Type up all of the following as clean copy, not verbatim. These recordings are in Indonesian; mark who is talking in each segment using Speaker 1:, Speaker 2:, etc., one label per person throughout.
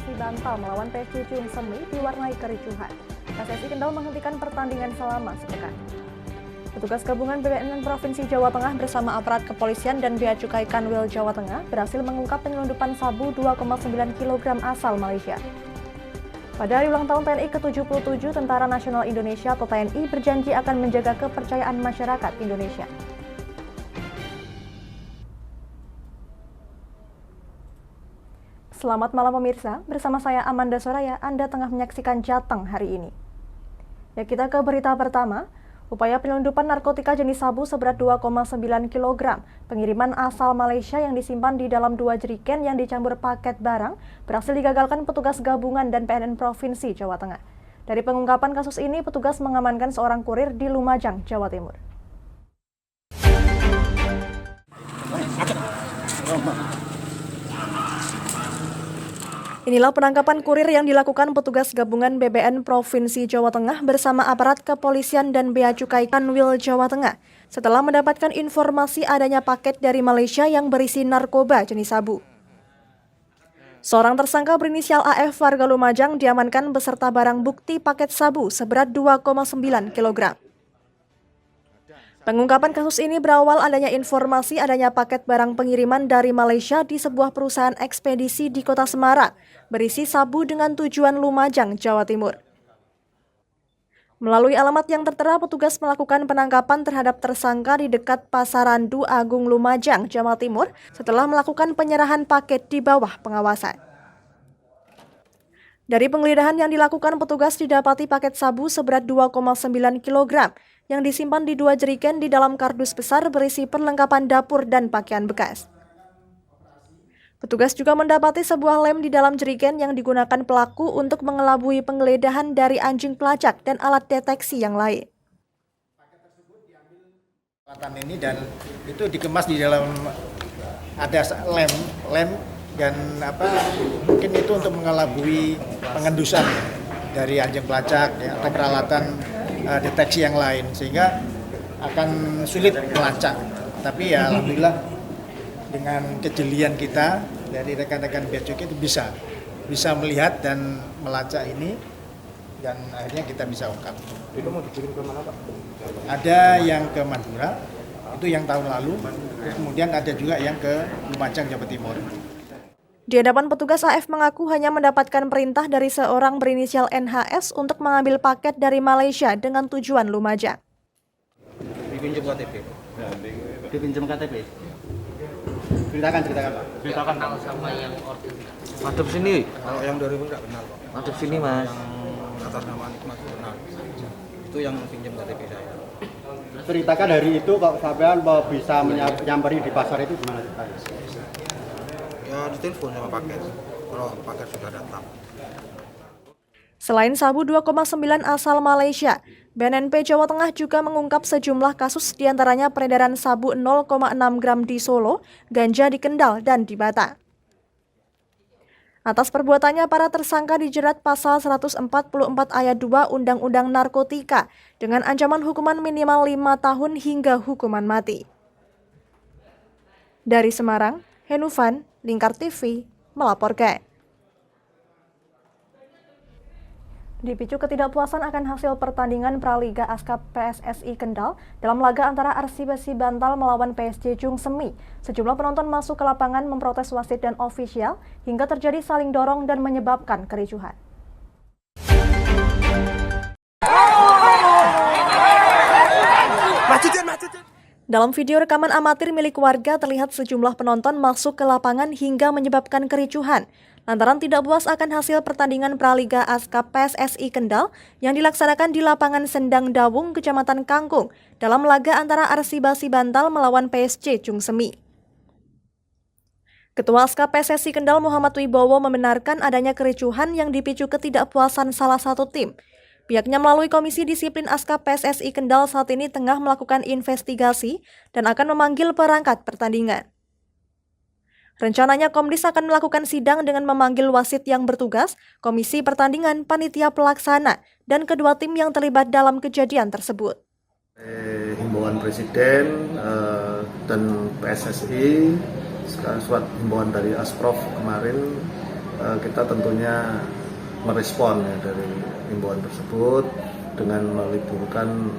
Speaker 1: Persib Bantal melawan PSG Jung Semi diwarnai kericuhan. PSSI Kendal menghentikan pertandingan selama sepekan. Petugas gabungan BPN Provinsi Jawa Tengah bersama aparat kepolisian dan Bea Cukai Kanwil Jawa Tengah berhasil mengungkap penyelundupan sabu 2,9 kg asal Malaysia. Pada hari ulang tahun TNI ke-77, Tentara Nasional Indonesia atau TNI berjanji akan menjaga kepercayaan masyarakat Indonesia. Selamat malam pemirsa, bersama saya Amanda Soraya, Anda tengah menyaksikan Jateng hari ini. Ya, kita ke berita pertama. Upaya penyelundupan narkotika jenis sabu seberat 2,9 kg, pengiriman asal Malaysia yang disimpan di dalam 2 jerigen yang dicampur paket barang, berhasil digagalkan petugas gabungan dan PNN Provinsi Jawa Tengah. Dari pengungkapan kasus ini, petugas mengamankan seorang kurir di Lumajang, Jawa Timur. Inilah penangkapan kurir yang dilakukan petugas gabungan BPN Provinsi Jawa Tengah bersama aparat kepolisian dan Bea Cukai Kanwil Jawa Tengah setelah mendapatkan informasi adanya paket dari Malaysia yang berisi narkoba jenis sabu. Seorang tersangka berinisial AF warga Lumajang diamankan beserta barang bukti paket sabu seberat 2,9 kg. Pengungkapan kasus ini berawal adanya informasi adanya paket barang pengiriman dari Malaysia di sebuah perusahaan ekspedisi di Kota Semarang, berisi sabu dengan tujuan Lumajang, Jawa Timur. Melalui alamat yang tertera, petugas melakukan penangkapan terhadap tersangka di dekat Pasar Randu Agung Lumajang, Jawa Timur, setelah melakukan penyerahan paket di bawah pengawasan. Dari penggeledahan yang dilakukan, petugas didapati paket sabu seberat 2,9 kg yang disimpan di 2 jerigen di dalam kardus besar berisi perlengkapan dapur dan pakaian bekas. Petugas juga mendapati sebuah lem di dalam jerigen yang digunakan pelaku untuk mengelabui penggeledahan dari anjing pelacak dan alat deteksi yang lain.
Speaker 2: Ini dan itu dikemas di dalam ada lem dan mungkin itu untuk mengelabui pengendusan dari anjing pelacak atau peralatan deteksi yang lain sehingga akan sulit melacak. Tapi ya alhamdulillah dengan kejelian kita dari rekan-rekan Bea Cukai itu bisa melihat dan melacak ini dan akhirnya kita bisa ungkap.
Speaker 3: Itu mau dikirim ke mana Pak?
Speaker 2: Ada yang ke Madura, itu yang tahun lalu, kemudian ada juga yang ke Lumajang, Jawa Timur.
Speaker 1: Di hadapan petugas, AF mengaku hanya mendapatkan perintah dari seorang berinisial NHS untuk mengambil paket dari Malaysia dengan tujuan Lumajang.
Speaker 3: Dipinjam KTP. Dipinjam KTP. Ceritakan Pak. Ceritakan
Speaker 4: kenal sama yang order.
Speaker 3: Madep sini. Kalau yang 2000 enggak kenal Pak.
Speaker 4: Madep sini Mas.
Speaker 3: Yang atas nama Nikmat kenal. Itu yang pinjam KTP saya. Ceritakan dari itu kok sampean bisa menyamperin di pasar itu gimana ceritanya? Ya ditelepon sama paket, kalau paket sudah datang.
Speaker 1: Selain sabu 2,9 asal Malaysia, BNNP Jawa Tengah juga mengungkap sejumlah kasus diantaranya peredaran sabu 0,6 gram di Solo, ganja di Kendal, dan di Batam. Atas perbuatannya, para tersangka dijerat pasal 144 ayat 2 Undang-Undang Narkotika dengan ancaman hukuman minimal 5 tahun hingga hukuman mati. Dari Semarang, Henufan, Lingkar TV, melaporkan. Dipicu ketidakpuasan akan hasil pertandingan Praliga Askap PSSI Kendal dalam laga antara Persib Bantal melawan PSG Jung Semi, sejumlah penonton masuk ke lapangan memprotes wasit dan ofisial hingga terjadi saling dorong dan menyebabkan kericuhan. Dalam video rekaman amatir milik warga terlihat sejumlah penonton masuk ke lapangan hingga menyebabkan kericuhan lantaran tidak puas akan hasil pertandingan Praliga Askap PSSI Kendal yang dilaksanakan di lapangan Sendang Dawung, Kecamatan Kangkung dalam laga antara Persib Bantal melawan PSG Jung Semi. Ketua Askap PSSI Kendal Muhammad Wibowo membenarkan adanya kericuhan yang dipicu ketidakpuasan salah satu tim. Pihaknya melalui Komisi Disiplin Askap PSSI Kendal saat ini tengah melakukan investigasi dan akan memanggil perangkat pertandingan. Rencananya Komdis akan melakukan sidang dengan memanggil wasit yang bertugas, komisi pertandingan, panitia pelaksana, dan kedua tim yang terlibat dalam kejadian tersebut.
Speaker 5: Himbauan Presiden dan PSSI, surat himbauan dari Asprof kemarin kita tentunya merespon ya dari himbauan tersebut dengan meliburkan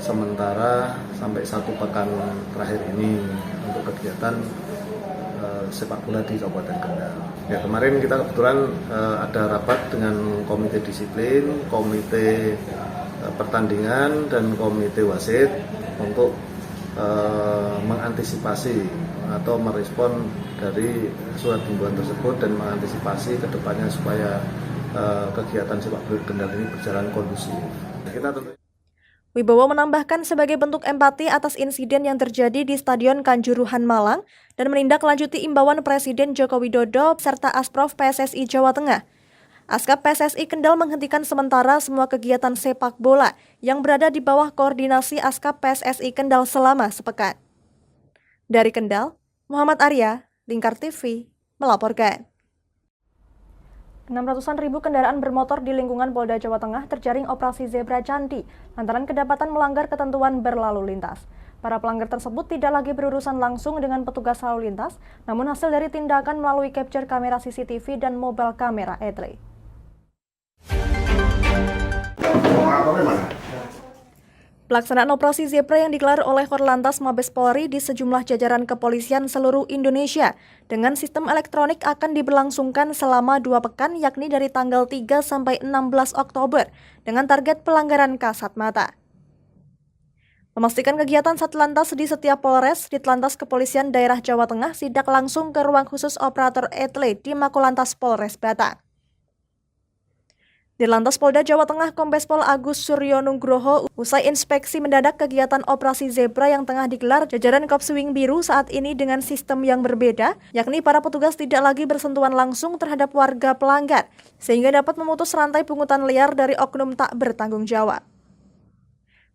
Speaker 5: sementara sampai 1 pekan terakhir ini untuk kegiatan sepak bola di Kabupaten Kendal. Ya, kemarin kita kebetulan ada rapat dengan komite disiplin, komite pertandingan dan komite wasit untuk mengantisipasi atau merespon dari surat himbauan tersebut dan mengantisipasi ke depannya supaya kegiatan sepak bola Kendal ini berjalan kondusif. Kita tentu
Speaker 1: Wibowo menambahkan sebagai bentuk empati atas insiden yang terjadi di Stadion Kanjuruhan Malang dan menindaklanjuti imbauan Presiden Joko Widodo serta Asprof PSSI Jawa Tengah. Askap PSSI Kendal menghentikan sementara semua kegiatan sepak bola yang berada di bawah koordinasi Askap PSSI Kendal selama sepekan. Dari Kendal, Muhammad Arya, Lingkar TV, melaporkan. 600-an ribu kendaraan bermotor di lingkungan Polda Jawa Tengah terjaring operasi Zebra Candi lantaran kedapatan melanggar ketentuan berlalu lintas. Para pelanggar tersebut tidak lagi berurusan langsung dengan petugas lalu lintas, namun hasil dari tindakan melalui capture kamera CCTV dan mobile kamera etle. Pelaksanaan operasi Zebra yang digelar oleh Korlantas Mabes Polri di sejumlah jajaran kepolisian seluruh Indonesia dengan sistem elektronik akan diberlangsungkan selama 2 pekan, yakni dari tanggal 3 sampai 16 Oktober dengan target pelanggaran kasat mata. Memastikan kegiatan Satlantas di setiap Polres, Ditlantas Kepolisian Daerah Jawa Tengah sidak langsung ke ruang khusus operator etle di Makolantas Polres Batang. Ditlantas Polda Jawa Tengah Kombes Pol Agus Suryo Nugroho usai inspeksi mendadak kegiatan operasi Zebra yang tengah digelar jajaran Kopswing Biru saat ini dengan sistem yang berbeda, yakni para petugas tidak lagi bersentuhan langsung terhadap warga pelanggar, sehingga dapat memutus rantai pungutan liar dari oknum tak bertanggung jawab.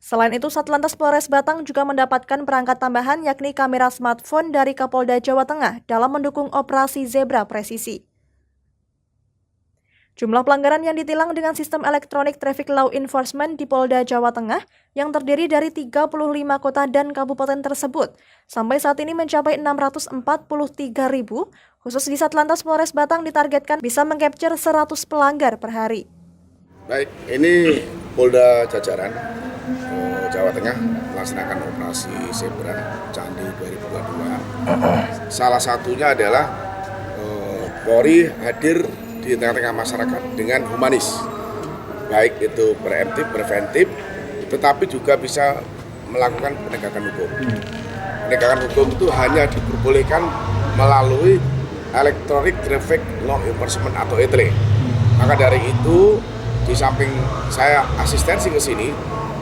Speaker 1: Selain itu, Satlantas Polres Batang juga mendapatkan perangkat tambahan yakni kamera smartphone dari Kapolda Jawa Tengah dalam mendukung operasi Zebra presisi. Jumlah pelanggaran yang ditilang dengan sistem elektronik traffic law enforcement di Polda Jawa Tengah yang terdiri dari 35 kota dan kabupaten tersebut sampai saat ini mencapai 643.000, khusus di Satlantas Polres Batang ditargetkan bisa mengcapture 100 pelanggar per hari.
Speaker 6: Baik, ini Polda jajaran Jawa Tengah melaksanakan operasi Zebra Candi 2022. Salah satunya adalah Polri hadir di tengah-tengah masyarakat dengan humanis, baik itu preemptif, preventif, tetapi juga bisa melakukan penegakan hukum. Penegakan hukum itu hanya diperbolehkan melalui Electronic Traffic Law Enforcement atau ETLE. Maka dari itu, di samping saya asistensi ke sini,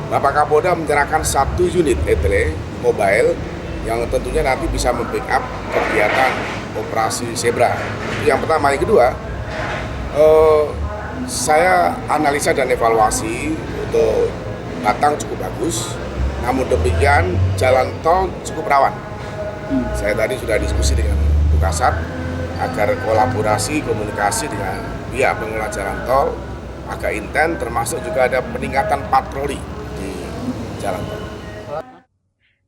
Speaker 6: Bapak Kapolda menyerahkan 1 unit ETLE mobile yang tentunya nanti bisa membackup kegiatan operasi Zebra. Itu yang pertama. Yang kedua, saya analisa dan evaluasi untuk Batang cukup bagus, namun demikian jalan tol cukup rawan. Saya tadi sudah diskusi dengan Bukasat agar kolaborasi komunikasi dengan pihak pengelola jalan tol agak intens, termasuk juga ada peningkatan patroli di jalan tol.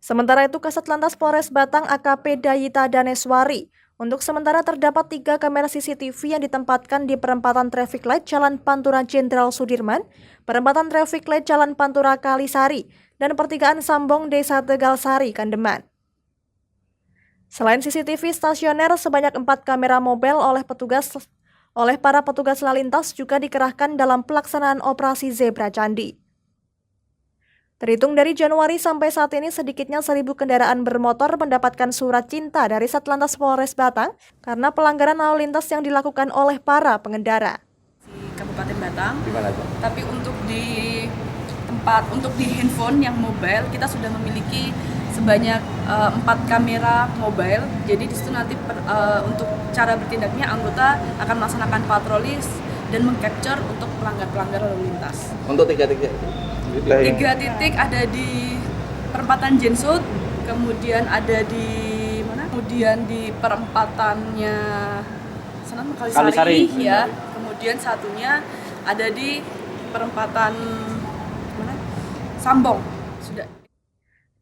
Speaker 1: Sementara itu, Kasat Lantas Polres Batang AKP Dayita Daneswari untuk sementara terdapat 3 kamera CCTV yang ditempatkan di perempatan traffic light Jalan Pantura Jenderal Sudirman, perempatan traffic light Jalan Pantura Kalisari, dan pertigaan Sambong Desa Tegalsari, Kandeman. Selain CCTV stasioner, sebanyak 4 kamera mobile oleh para petugas lalu lintas juga dikerahkan dalam pelaksanaan operasi Zebra Candi. Terhitung dari Januari sampai saat ini sedikitnya 1.000 kendaraan bermotor mendapatkan surat cinta dari Satlantas Polres Batang karena pelanggaran lalu lintas yang dilakukan oleh para pengendara.
Speaker 7: Di Kabupaten Batang, tapi untuk di handphone yang mobile kita sudah memiliki sebanyak 4 kamera mobile. Jadi di situ nanti untuk cara bertindaknya anggota akan melaksanakan patroli dan mengcapture untuk pelanggar-pelanggar lalu lintas.
Speaker 3: Untuk 3 titik.
Speaker 7: 3 titik ada di perempatan Jensut, kemudian ada di mana? Kemudian di perempatannya Kalisari, ya. Kemudian satunya ada di perempatan mana? Sambong. Sudah.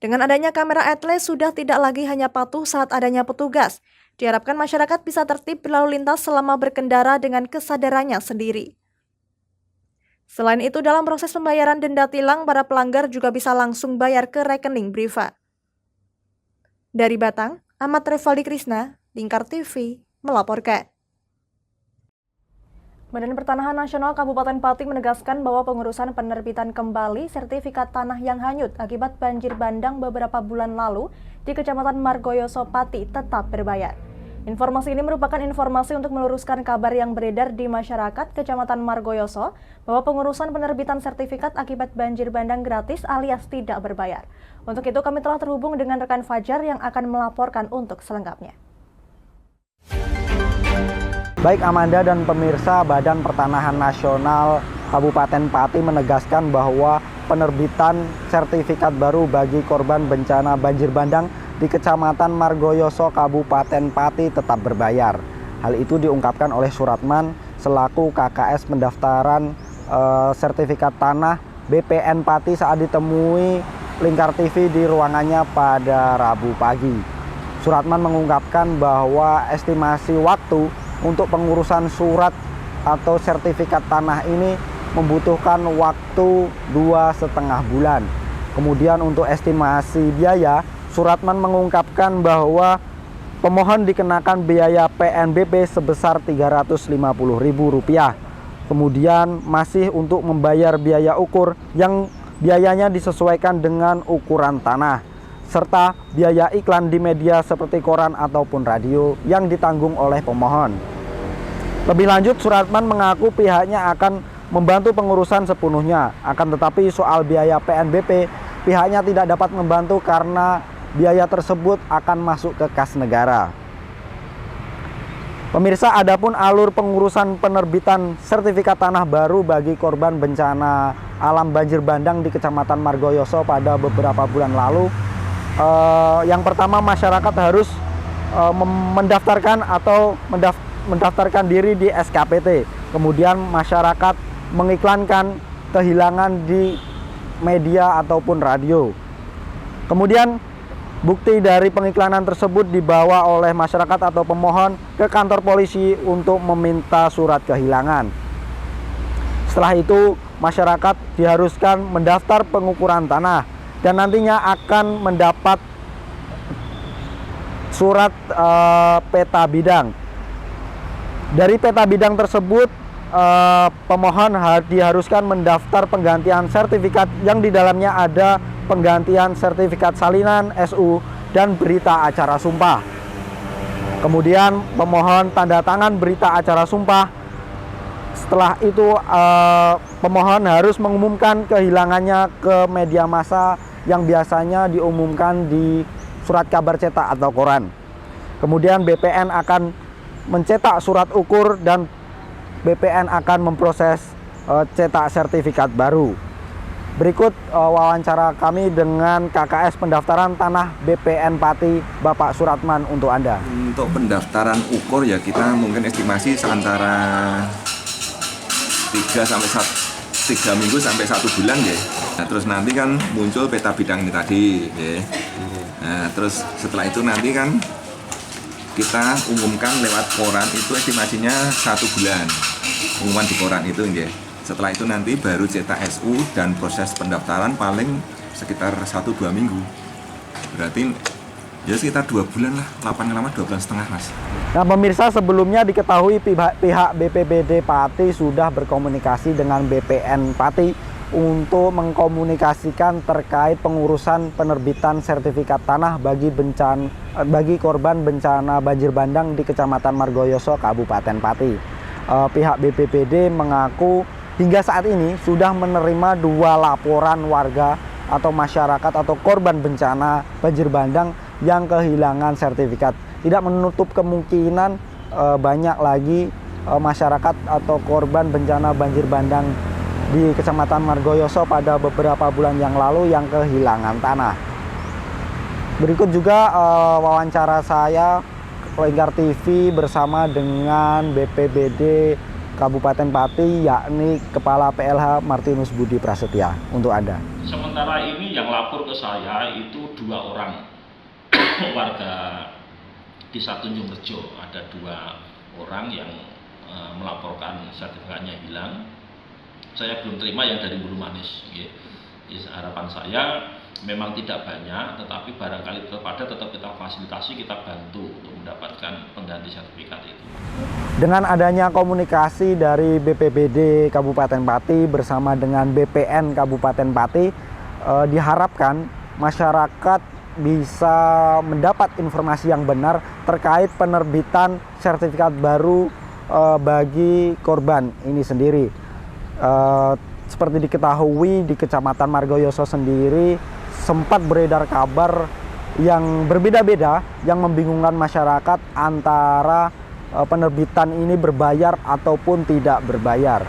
Speaker 7: Dengan adanya kamera etle sudah tidak lagi hanya patuh saat adanya petugas.
Speaker 1: Diharapkan masyarakat bisa tertib berlalu lintas selama berkendara dengan kesadarannya sendiri. Selain itu, dalam proses pembayaran denda tilang, para pelanggar juga bisa langsung bayar ke rekening Briva. Dari Batang, Ahmad Revaldi Krisna, Lingkar TV, melaporkan. Badan Pertanahan Nasional Kabupaten Pati menegaskan bahwa pengurusan penerbitan kembali sertifikat tanah yang hanyut akibat banjir bandang beberapa bulan lalu di Kecamatan Margoyoso, Pati tetap berbayar. Informasi ini merupakan informasi untuk meluruskan kabar yang beredar di masyarakat Kecamatan Margoyoso bahwa pengurusan penerbitan sertifikat akibat banjir bandang gratis alias tidak berbayar. Untuk itu kami telah terhubung dengan rekan Fajar yang akan melaporkan untuk selengkapnya.
Speaker 3: Baik Amanda dan pemirsa, Badan Pertanahan Nasional Kabupaten Pati menegaskan bahwa penerbitan sertifikat baru bagi korban bencana banjir bandang di Kecamatan Margoyoso, Kabupaten Pati tetap berbayar. Hal itu diungkapkan oleh Suratman selaku KKS pendaftaran sertifikat tanah BPN Pati saat ditemui Lingkar TV di ruangannya pada Rabu pagi. Suratman mengungkapkan bahwa estimasi waktu untuk pengurusan surat atau sertifikat tanah ini membutuhkan waktu 2,5 bulan. Kemudian untuk estimasi biaya, Suratman mengungkapkan bahwa pemohon dikenakan biaya PNBP sebesar Rp350.000. Kemudian masih untuk membayar biaya ukur yang biayanya disesuaikan dengan ukuran tanah, serta biaya iklan di media seperti koran ataupun radio yang ditanggung oleh pemohon. Lebih lanjut, Suratman mengaku pihaknya akan membantu pengurusan sepenuhnya. Akan tetapi soal biaya PNBP, pihaknya tidak dapat membantu karena biaya tersebut akan masuk ke kas negara. Pemirsa, adapun alur pengurusan penerbitan sertifikat tanah baru bagi korban bencana alam banjir bandang di Kecamatan Margoyoso pada beberapa bulan lalu, yang pertama masyarakat harus mendaftarkan diri di SKPT. Kemudian masyarakat mengiklankan kehilangan di media ataupun radio. Kemudian bukti dari pengiklanan tersebut dibawa oleh masyarakat atau pemohon ke kantor polisi untuk meminta surat kehilangan. Setelah itu masyarakat diharuskan mendaftar pengukuran tanah dan nantinya akan mendapat surat peta bidang. Dari peta bidang tersebut, pemohon diharuskan mendaftar penggantian sertifikat yang di dalamnya ada penggantian sertifikat salinan, SU, dan berita acara sumpah. Kemudian pemohon tanda tangan berita acara sumpah. Setelah itu pemohon harus mengumumkan kehilangannya ke media massa yang biasanya diumumkan di surat kabar cetak atau koran. Kemudian BPN akan mencetak surat ukur dan BPN akan memproses cetak sertifikat baru. Berikut wawancara kami dengan KKS pendaftaran tanah BPN Pati, Bapak Suratman, untuk Anda.
Speaker 8: Untuk pendaftaran ukur ya kita mungkin estimasi seantara 3 minggu sampai 1 bulan ya. Nah, terus nanti kan muncul peta bidang ini tadi ya. Nah, terus setelah itu nanti kan kita umumkan lewat koran, itu estimasinya 1 bulan pengumuman di koran itu ya. Setelah itu nanti baru cetak SU dan proses pendaftaran paling sekitar 1-2 minggu. Berarti ya sekitar 2 bulan lah, 8 lama 2 bulan setengah Mas.
Speaker 3: Nah pemirsa, sebelumnya diketahui pihak BPBD Pati sudah berkomunikasi dengan BPN Pati untuk mengkomunikasikan terkait pengurusan penerbitan sertifikat tanah bagi korban bencana banjir bandang di Kecamatan Margoyoso, Kabupaten Pati. Pihak BPBD mengaku hingga saat ini sudah menerima 2 laporan warga atau masyarakat atau korban bencana banjir bandang yang kehilangan sertifikat. Tidak menutup kemungkinan banyak lagi masyarakat atau korban bencana banjir bandang di Kecamatan Margoyoso pada beberapa bulan yang lalu yang kehilangan tanah. Berikut juga wawancara saya Lingkar TV bersama dengan BPBD Kabupaten Pati, yakni Kepala PLH Martinus Budi Prasetya, untuk Anda.
Speaker 9: Sementara ini yang lapor ke saya itu 2 orang warga Desa Tunjungrejo ada 2 orang yang melaporkan sertifikatnya hilang. Saya belum terima yang dari Buru Manis. Harapan saya memang tidak banyak, tetapi barangkali tetap kita fasilitasi, kita bantu untuk mendapatkan pengganti sertifikat itu.
Speaker 10: Dengan adanya komunikasi dari BPBD Kabupaten Pati bersama dengan BPN Kabupaten Pati, diharapkan masyarakat bisa mendapat informasi yang benar terkait penerbitan sertifikat baru bagi korban ini sendiri. Seperti diketahui di Kecamatan Margoyoso sendiri sempat beredar kabar yang berbeda-beda yang membingungkan masyarakat antara penerbitan ini berbayar ataupun tidak berbayar.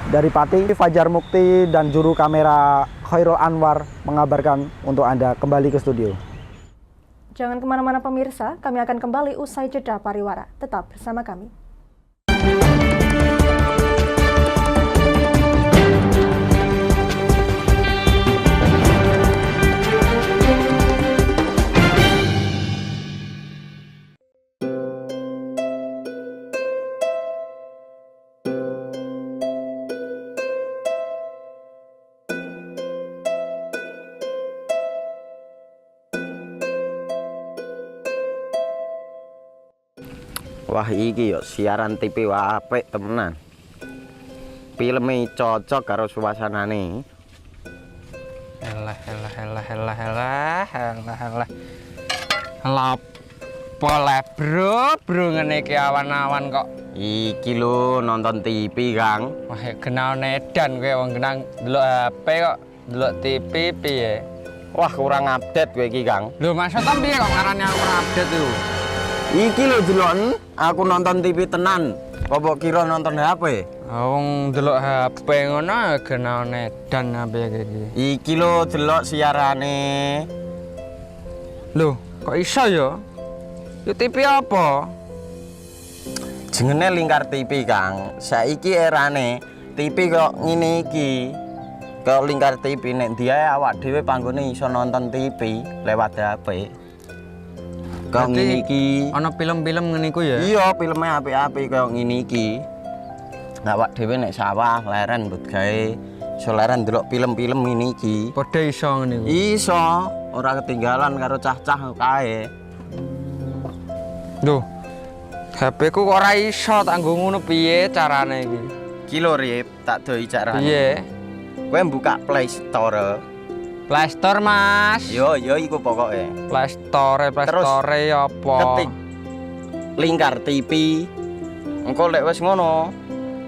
Speaker 10: Dari Pati, Fajar Mukti dan juru kamera Khairul Anwar mengabarkan untuk Anda. Kembali ke studio.
Speaker 1: Jangan kemana-mana pemirsa, kami akan kembali usai jeda pariwara. Tetap bersama kami.
Speaker 11: Wah iki yo siaran TV wah apik temenan. Filme cocok karo suasanane.
Speaker 12: Elah. Lapo bro ngene iki awan-awan kok.
Speaker 11: Iki lho nonton TV, Kang.
Speaker 12: Wah kenal nedan kowe wong genang delok HP kok delok TV piye?
Speaker 11: Wah kurang update kowe iki, Kang.
Speaker 12: Lho maksudnya piye kok ngarani aku update itu?
Speaker 11: Iki lho delok aku nonton TV tenan. Kok kira nonton HP?
Speaker 12: Wong delok HP ngono kenal nedan apa iki.
Speaker 11: Iki lho delok siarane.
Speaker 12: Lho, kok iso ya? Yo TV apa?
Speaker 11: Jenenge Lingkar TV, Kang. Saiki erane TV kok ngene iki. Kok Lingkar TV nek dia awak dhewe panggone iso nonton TV lewat HP. Kok ngene iki.
Speaker 12: Ana film-film ngene iku ya?
Speaker 11: Iya, filme apik-apik kaya ngene iki. Awak dhewe nek sawah leren mbut gawe iso leren ndelok film-film ngene iki.
Speaker 12: Padha iso ngene iku.
Speaker 11: Iso, ora ketinggalan karo cah-cah kae.
Speaker 12: Duh. HP ku kok ora iso tak nggo ngono piye carane iki?
Speaker 11: Iki lho Rip, tak doi carane.
Speaker 12: Piye?
Speaker 11: Kowe buka Play Store.
Speaker 12: Play Store, Mas.
Speaker 11: Yo iku pokoke.
Speaker 12: Play Store apa?
Speaker 11: Ketik Lingkar TV. Engko lek wis ngono,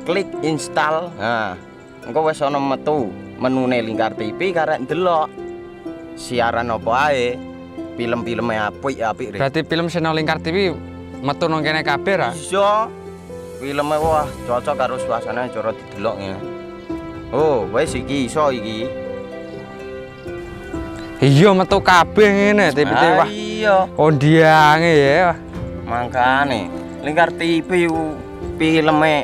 Speaker 11: klik install. Nah, engko wis ana metu menune Lingkar TV karek ndelok siaran apa ae. Film-filme apik-apik.
Speaker 12: Berarti film channel Lingkar TV metu nang kene kabeh ra?
Speaker 11: Iso. Filme wah cocok karo suasana cara didelok ngene. Oh, wis iki iso iki.
Speaker 12: Iya metu kabeh ngene TV wah.
Speaker 11: Iya.
Speaker 12: Ondiange ya.
Speaker 11: Mangkane Lingkar TV filme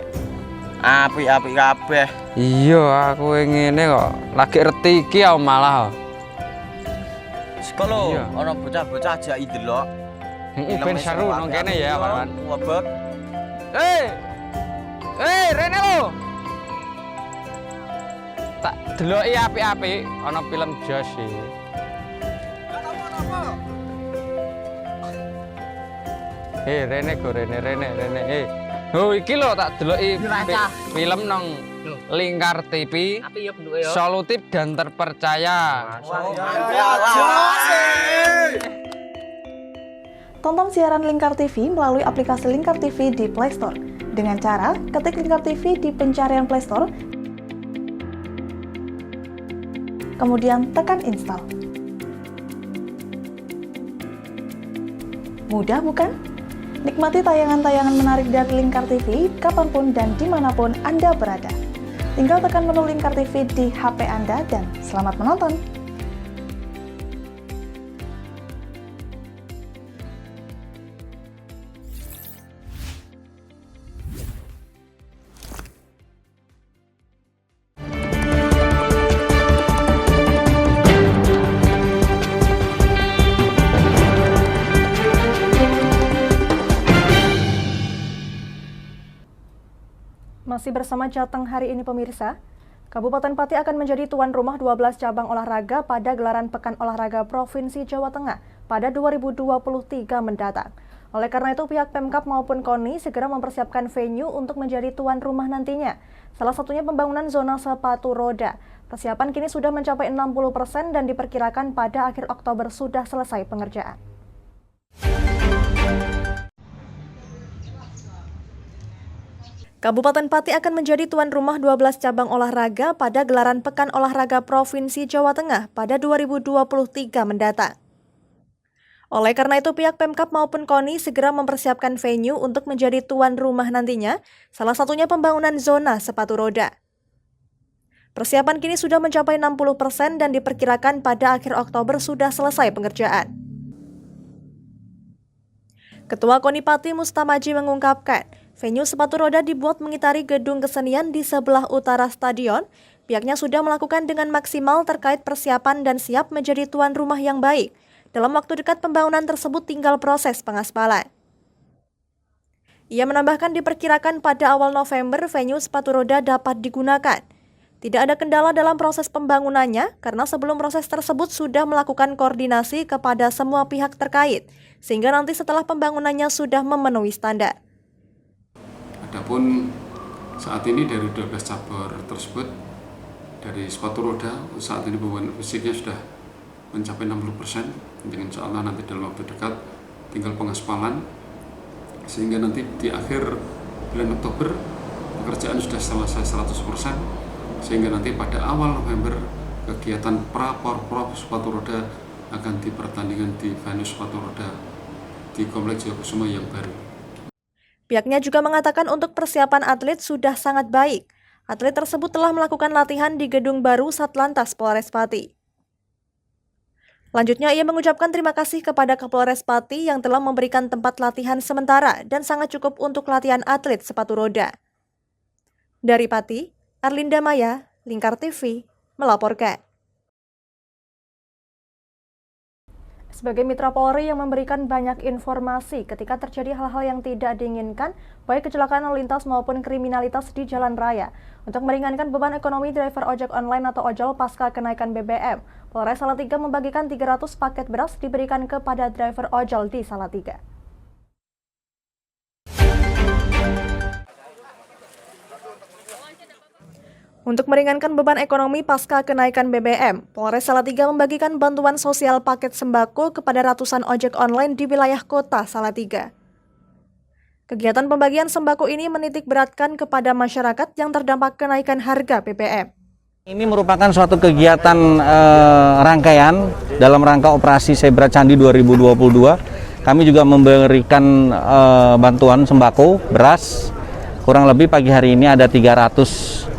Speaker 11: apik-apik kabeh.
Speaker 12: Iya, aku ngene kok. Lagi reti iki malah.
Speaker 11: Sekolo ana bocah-bocah ajaki delok.
Speaker 12: Ben seru nang kene ya, kawan.
Speaker 11: Wabek.
Speaker 12: Rene lo. Tak deloki apik-apik ana film Jos iki. Rene go Rene. Oh iki lho tak deloki film nang Lingkar TV. Solutif dan terpercaya.
Speaker 1: Tonton siaran Lingkar TV melalui aplikasi Lingkar TV di Play Store. Dengan cara ketik Lingkar TV di pencarian Play Store, kemudian tekan install. Mudah bukan? Nikmati tayangan-tayangan menarik dari Lingkar TV kapanpun dan dimanapun Anda berada. Tinggal tekan menu Lingkar TV di HP Anda dan selamat menonton! Masih bersama Jateng hari ini pemirsa, Kabupaten Pati akan menjadi tuan rumah 12 cabang olahraga pada gelaran Pekan Olahraga Provinsi Jawa Tengah pada 2023 mendatang. Oleh karena itu pihak Pemkab maupun KONI segera mempersiapkan venue untuk menjadi tuan rumah nantinya. Salah satunya pembangunan zona sepatu roda. Persiapan kini sudah mencapai 60% dan diperkirakan pada akhir Oktober sudah selesai pengerjaan. Kabupaten Pati akan menjadi tuan rumah 12 cabang olahraga pada gelaran Pekan Olahraga Provinsi Jawa Tengah pada 2023 mendatang. Oleh karena itu pihak Pemkab maupun KONI segera mempersiapkan venue untuk menjadi tuan rumah nantinya, salah satunya pembangunan zona sepatu roda. Persiapan kini sudah mencapai 60% dan diperkirakan pada akhir Oktober sudah selesai pengerjaan. Ketua KONI Pati Mustamaji mengungkapkan, venue sepatu roda dibuat mengitari gedung kesenian di sebelah utara stadion. Pihaknya sudah melakukan dengan maksimal terkait persiapan dan siap menjadi tuan rumah yang baik. Dalam waktu dekat pembangunan tersebut tinggal proses pengaspalan. Ia menambahkan diperkirakan pada awal November venue sepatu roda dapat digunakan. Tidak ada kendala dalam proses pembangunannya karena sebelum proses tersebut sudah melakukan koordinasi kepada semua pihak terkait, sehingga nanti setelah pembangunannya sudah memenuhi standar.
Speaker 13: Adapun saat ini dari 12 cabur tersebut, dari sepatu roda saat ini pembangunan fisiknya sudah mencapai 60%, dengan insya Allah nanti dalam waktu dekat tinggal pengaspalan, sehingga nanti di akhir bulan Oktober pekerjaan sudah selesai 100%, sehingga nanti pada awal November kegiatan pra-porprov sepatu roda akan dipertandingkan di venue sepatu roda di Kompleks Jogokusuma yang baru.
Speaker 1: Pihaknya juga mengatakan untuk persiapan atlet sudah sangat baik. Atlet tersebut telah melakukan latihan di gedung baru Satlantas Polres Pati. Lanjutnya ia mengucapkan terima kasih kepada Kapolres Pati yang telah memberikan tempat latihan sementara dan sangat cukup untuk latihan atlet sepatu roda. Dari Pati, Arlinda Maya, Lingkar TV, melaporkan. Sebagai mitra Polri yang memberikan banyak informasi ketika terjadi hal-hal yang tidak diinginkan, baik kecelakaan lalu lintas maupun kriminalitas di jalan raya. Untuk meringankan beban ekonomi driver ojek online atau ojol pasca kenaikan BBM, Polres Salatiga membagikan 300 paket beras diberikan kepada driver ojol di Salatiga. Untuk meringankan beban ekonomi pasca kenaikan BBM, Polres Salatiga membagikan bantuan sosial paket sembako kepada ratusan ojek online di wilayah kota Salatiga. Kegiatan pembagian sembako ini menitik beratkan kepada masyarakat yang terdampak kenaikan harga BBM.
Speaker 10: Ini merupakan suatu kegiatan rangkaian dalam rangka operasi Zebra Candi 2022. Kami juga memberikan bantuan sembako, beras, kurang lebih pagi hari ini ada 300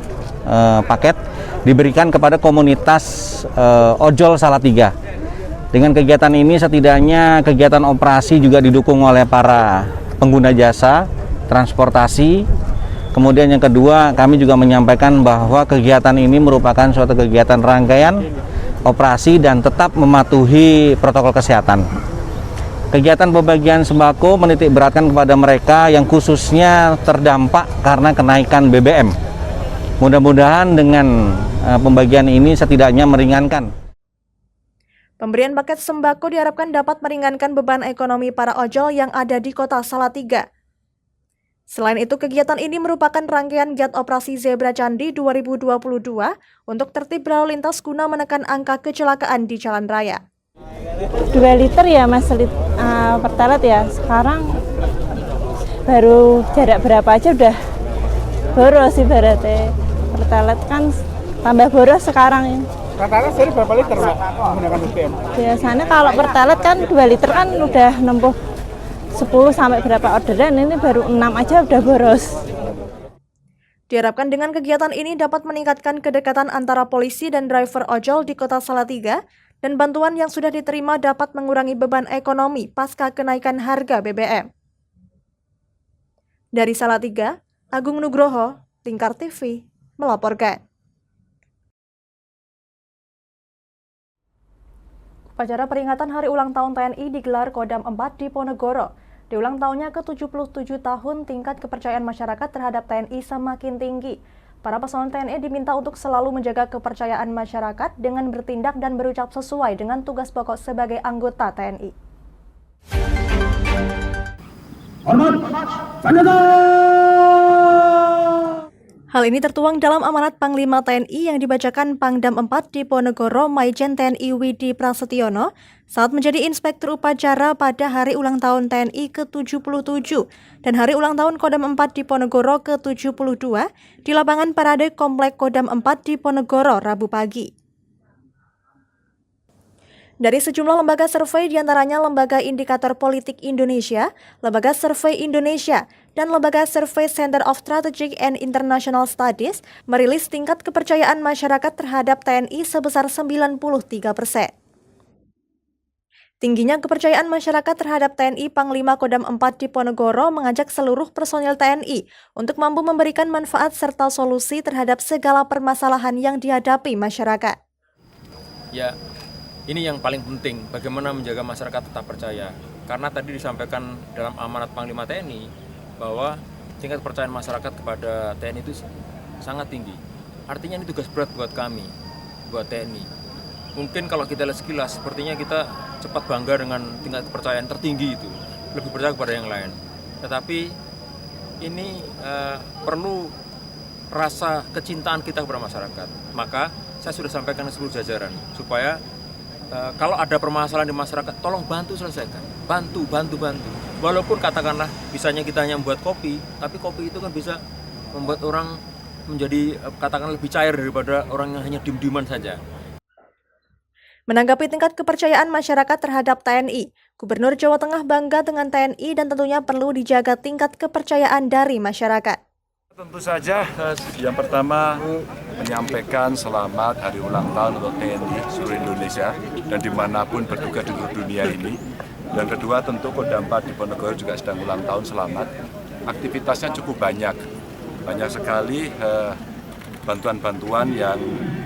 Speaker 10: paket diberikan kepada komunitas ojol Salatiga. Dengan kegiatan ini setidaknya kegiatan operasi juga didukung oleh para pengguna jasa transportasi. Kemudian yang kedua, kami juga menyampaikan bahwa kegiatan ini merupakan suatu kegiatan rangkaian operasi dan tetap mematuhi protokol kesehatan. Kegiatan pembagian sembako menitik beratkan kepada mereka yang khususnya terdampak karena kenaikan BBM. Mudah-mudahan dengan pembagian ini setidaknya meringankan.
Speaker 1: Pemberian paket sembako diharapkan dapat meringankan beban ekonomi para ojol yang ada di kota Salatiga. Selain itu, kegiatan ini merupakan rangkaian giat operasi Zebra Candi 2022 untuk tertib berlalu lintas guna menekan angka kecelakaan di jalan raya.
Speaker 14: 2 liter ya Mas, pertalite ya. Sekarang baru jarak berapa aja udah boros ibaratnya. Pertalite kan tambah boros sekarang ini.
Speaker 3: Rata-rata sehari berapa liter Mbak menggunakan BBM?
Speaker 14: Biasanya kalau pertalite kan 2 liter kan udah nempuh 10 sampai berapa orderan, ini baru 6 aja udah boros.
Speaker 1: Diharapkan dengan kegiatan ini dapat meningkatkan kedekatan antara polisi dan driver ojol di kota Salatiga dan bantuan yang sudah diterima dapat mengurangi beban ekonomi pasca kenaikan harga BBM. Dari Salatiga, Agung Nugroho, Lingkar TV, melaporkan. Upacara peringatan Hari Ulang Tahun TNI digelar Kodam 4 di Ponegoro. Di ulang tahunnya ke-77 tahun, tingkat kepercayaan masyarakat terhadap TNI semakin tinggi. Para personel TNI diminta untuk selalu menjaga kepercayaan masyarakat dengan bertindak dan berucap sesuai dengan tugas pokok sebagai anggota TNI. Hal ini tertuang dalam amanat Panglima TNI yang dibacakan Pangdam 4 Diponegoro Maijen TNI Widi Prasetyono saat menjadi Inspektur Upacara pada Hari Ulang Tahun TNI ke-77 dan Hari Ulang Tahun Kodam 4 Diponegoro ke-72 di lapangan Parade Komplek Kodam 4 Diponegoro Rabu pagi. Dari sejumlah lembaga survei diantaranya Lembaga Indikator Politik Indonesia, Lembaga Survei Indonesia, dan Lembaga Survei Center of Strategic and International Studies merilis tingkat kepercayaan masyarakat terhadap TNI sebesar 93%. Tingginya kepercayaan masyarakat terhadap TNI, Panglima Kodam 4 Diponegoro mengajak seluruh personil TNI untuk mampu memberikan manfaat serta solusi terhadap segala permasalahan yang dihadapi masyarakat.
Speaker 15: Ya, ini yang paling penting, bagaimana menjaga masyarakat tetap percaya. Karena tadi disampaikan dalam amanat Panglima TNI bahwa tingkat kepercayaan masyarakat kepada TNI itu sangat tinggi. Artinya ini tugas berat buat kami, buat TNI. Mungkin kalau kita lihat sekilas, sepertinya kita cepat bangga dengan tingkat kepercayaan tertinggi itu, lebih percaya kepada yang lain. Tetapi ini perlu rasa kecintaan kita kepada masyarakat. Maka saya sudah sampaikan ke seluruh jajaran supaya kalau ada permasalahan di masyarakat, tolong bantu selesaikan. Bantu. Walaupun katakanlah bisanya kita hanya membuat kopi, tapi kopi itu kan bisa membuat orang menjadi katakanlah lebih cair daripada orang yang hanya diem-dieman saja.
Speaker 1: Menanggapi tingkat kepercayaan masyarakat terhadap TNI, Gubernur Jawa Tengah bangga dengan TNI dan tentunya perlu dijaga tingkat kepercayaan dari masyarakat.
Speaker 16: Tentu saja yang pertama menyampaikan selamat hari ulang tahun untuk TNI seluruh Indonesia dan dimanapun bertugas di seluruh dunia ini. Dan kedua tentu Kodam 4 Diponegoro juga sedang ulang tahun selamat. Aktivitasnya cukup banyak sekali bantuan-bantuan yang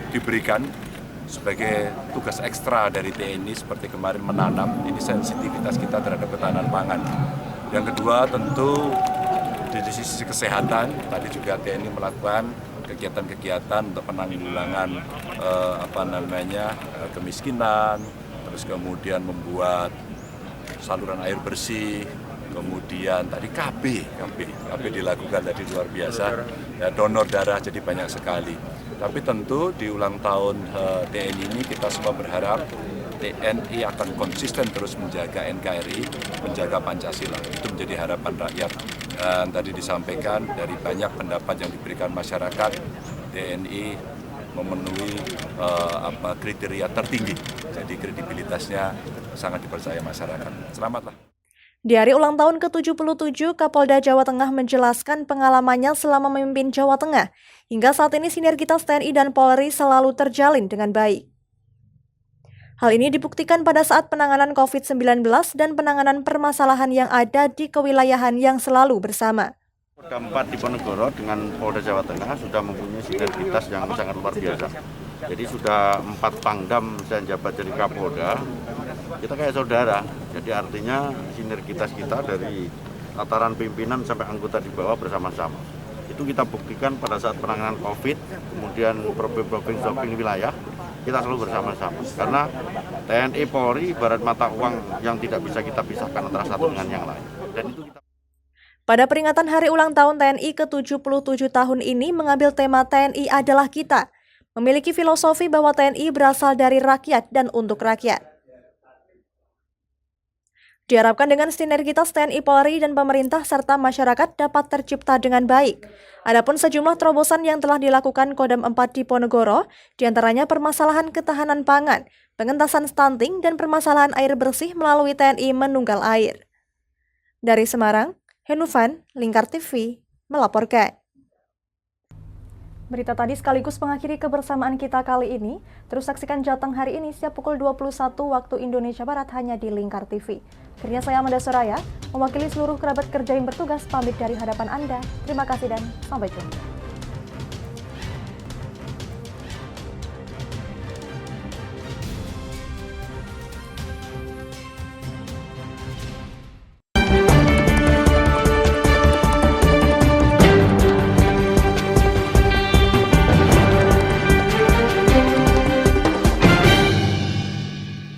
Speaker 16: diberikan sebagai tugas ekstra dari TNI seperti kemarin menanam, ini sensitivitas kita terhadap ketahanan pangan. Yang kedua tentu di sisi kesehatan, tadi juga TNI melakukan kegiatan-kegiatan untuk penanggulangan kemiskinan, terus kemudian membuat saluran air bersih, kemudian tadi KB dilakukan tadi luar biasa, ya, donor darah jadi banyak sekali. Tapi tentu di ulang tahun TNI ini kita semua berharap TNI akan konsisten terus menjaga NKRI, menjaga Pancasila. Itu menjadi harapan rakyat. Dan tadi disampaikan dari banyak pendapat yang diberikan masyarakat, TNI memenuhi kriteria tertinggi. Jadi kredibilitasnya sangat dipercaya masyarakat. Selamatlah.
Speaker 1: Di hari ulang tahun ke-77, Kapolda Jawa Tengah menjelaskan pengalamannya selama memimpin Jawa Tengah. Hingga saat ini sinergitas TNI dan Polri selalu terjalin dengan baik. Hal ini dibuktikan pada saat penanganan COVID-19 dan penanganan permasalahan yang ada di kewilayahan yang selalu bersama.
Speaker 17: Kodam 4 Diponegoro dengan Polda Jawa Tengah sudah mempunyai sinergitas yang sangat luar biasa. Jadi sudah 4 pangdam saya jabat jadi Kapolda, kita kayak saudara. Jadi artinya sinergitas kita dari tataran pimpinan sampai anggota di bawah bersama-sama. Itu kita buktikan pada saat penanganan COVID, kemudian provinsi wilayah, kita selalu bersama-sama. Karena TNI Polri ibarat mata uang yang tidak bisa kita pisahkan antara satu dengan yang lain. Dan itu kita...
Speaker 1: Pada peringatan Hari Ulang Tahun TNI ke-77 tahun ini mengambil tema TNI adalah kita, memiliki filosofi bahwa TNI berasal dari rakyat dan untuk rakyat. Diharapkan dengan sinergitas TNI Polri dan pemerintah serta masyarakat dapat tercipta dengan baik. Adapun sejumlah terobosan yang telah dilakukan Kodam 4 Diponegoro, diantaranya permasalahan ketahanan pangan, pengentasan stunting, dan permasalahan air bersih melalui TNI Menunggal Air. Dari Semarang, Henufan, Lingkar TV, melaporkan. Berita tadi sekaligus mengakhiri kebersamaan kita kali ini. Terus saksikan Jateng hari ini setiap pukul 21 waktu Indonesia Barat hanya di Lingkar TV. Akhirnya saya Amanda Soraya, mewakili seluruh kerabat kerja yang bertugas pamit dari hadapan Anda. Terima kasih dan sampai jumpa.